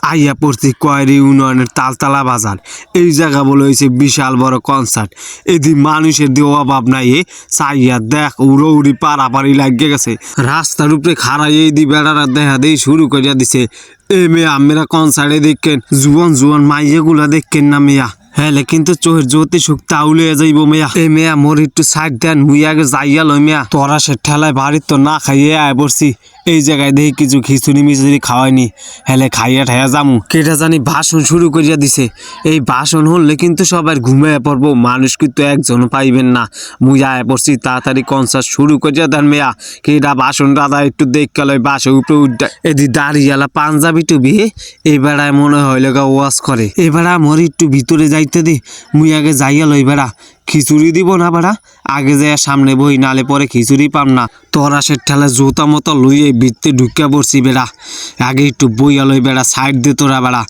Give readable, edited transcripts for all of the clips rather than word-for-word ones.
আইয়া পড়ছি কয়রি ইউনিয়নের তালতলা বাজার। এই জায়গা বলে হয়েছে বিশাল বড় কনসার্ট। এদিন মানুষের দিয়ে অভাব নাই। চাইয়া দেখ উড়ি পাড়াপাড়ি লাগিয়ে গেছে। রাস্তার উপরে খাড়াই এই দি বেড়ারা দেখা দিয়ে শুরু করিয়া দিছে। এ মেয়া আমরা কনসার্টে দেখেন জুয়ান জুয়ান মাইয়াগুলা দেখেন না মেয়া। হ্যাঁ কিন্তু চোখের জ্যোতি সুখ তাউলে যাইব মেয়া। এ মেয়া মোর একটু সাইড দেন, মুই আগে যাইয়া লই মেয়া। তোরা সে ঠেলায় বাড়ির তো না খাইয়ে আয় পড়ছি। এই জায়গায় দেখি কিছু খিচুড়ি মিচুড়ি খাওয়াইনি, হেলে খাইয়া ঠাইয়া যামু। কেটা জানি ভাষণ শুরু করিয়া দিছে। এই ভাষণ হলে কিন্তু সবাই ঘুমিয়ে পড়বো, মানুষ কিন্তু একজনও পাইবেন না। মুই আয় পড়ছি তাড়াতাড়ি কনসার্ট শুরু করিয়া দেন মেয়া। কেটা ভাষণ দাদা একটু দেখে লয় বাসের উপরে উঠে। এদি দাঁড়িয়ালা পাঞ্জাবি টুবি এই বেড়ায় মনে হয় লগা ওয়াজ করে। এ বেড়া মোর একটু ভিতরে যাইতে দি, মুই আগে যাইয়া লই বেড়া। খিচুড়ি দিব না বেড়া, আগে যাইয়া সামনে বই, নালে পরে খিচুড়ি পাম না। তোরা সে ঠেলা জোতা মতো লইয়ে ভিতরে ঢুকিয়া পড়ছি বেড়া। আগে একটু বইয়া লই বেড়া, সাইড দে তোরা বেড়া।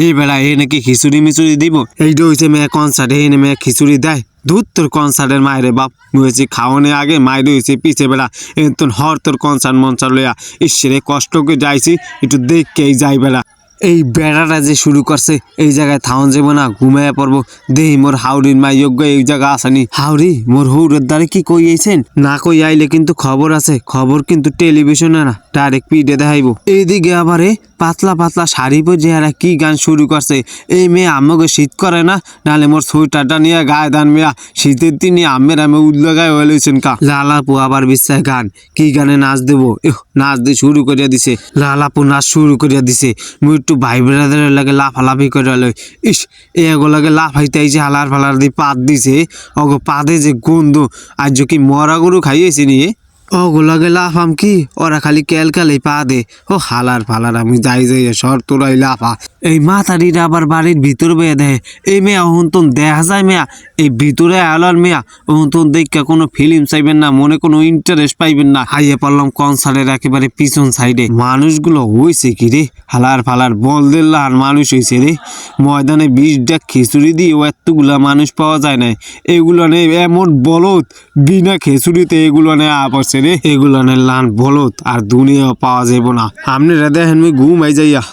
এই বেড়া এ নাকি খিচুড়ি মিচুড়ি দিব? এইটা হয়েছে মেয়ে কনসার্ট, এই মেয়ে খিচুড়ি দেয়। দুধ তোর কনসার্টের মায়েরে বাপ, হয়েছে খাওয়ানে আগে মায়ের হয়েছে পিছে বেড়া। এ তোর হর তোর কনসার্ট মনসার্ট লইয়া ঈশ্বরে কষ্ট করে যাইছি, একটু দেখকেই যাই বেড়া। এই বেড়াটা যে শুরু করছে, এই জায়গায় থাউন যাবো না, ঘুমাইয়া পড়বো। দেহি মোর হাওড়ির মা যোগ্য এই জায়গা আসেনি। হাওড়ি মোর হৌরের দ্বারে কি কই আইছেন? না কই আইলে কিন্তু খবর আছে, খবর কিন্তু টেলিভিশনে না, ডাইরেক্ট পিডে দেখাইবো। এইদিকে আবারে পাতলা পাতলা শাড়ি পরে এরা কি গান শুরু করছে। এই মেয়ে আমাকে শীত করে না, নাহলে মোর সোয়েটারটা নিয়ে গায়ে দান মেয়া। শীতের দিনে আমের আমি উল্লো গায়ে হয়ে লইছেন কা। লালাপু আবার বিশ্বাস গান, কি গানে নাচ দেবো? নাচ দিয়ে শুরু করিয়া দিছে। লালাপু নাচ শুরু করিয়া দিছে। মুই একটু ভাই বেড়াদের লাগে লাফালাফি করে লই। ইস এগুলাকে লাফাইতে আইছে, হালার ফালার দিয়ে পাত দিছে। অগো পাদে যে গন্ধ, আজ কি মরা গরু খাইয়েছি নিয়ে। ওগুলাকে লাফাম কি, ওরা খালি ক্যালকালেই পা দে। ও হালার ফালার আমি যাই যাই সর তোরাই লাফা। এই মাথারিটা আবার বাড়ির ভিতর বেয়ে দেয়। এই মেয়া ওহন তোন দেখা যায় মেয়া, এই ভিতরে আলার মেয়া ওহন তোন দেখা কোনো ফিল্ম চাইবেন না, মনে কোনো ইন্টারেস্ট পাইবেন না। হাইয়ে পারলাম কনসার্টের একেবারে পিছন সাইডে। মানুষগুলো হয়েছে কি রে, হালার ফালার বল দিল্লা আর মানুষ হয়েছে রে। ময়দানে 20 ডাক খিচুড়ি দিয়ে এতগুলা মানুষ পাওয়া যায় না। এগুলো নে এমন বলত, বিনা খিচুড়িতে এগুলো নে আপসে রে। এগুলো নে লান বলত আর দুনিয়া পাওয়া যাবো না। আপনারা দেখেন ঘুমাই যাইয়া।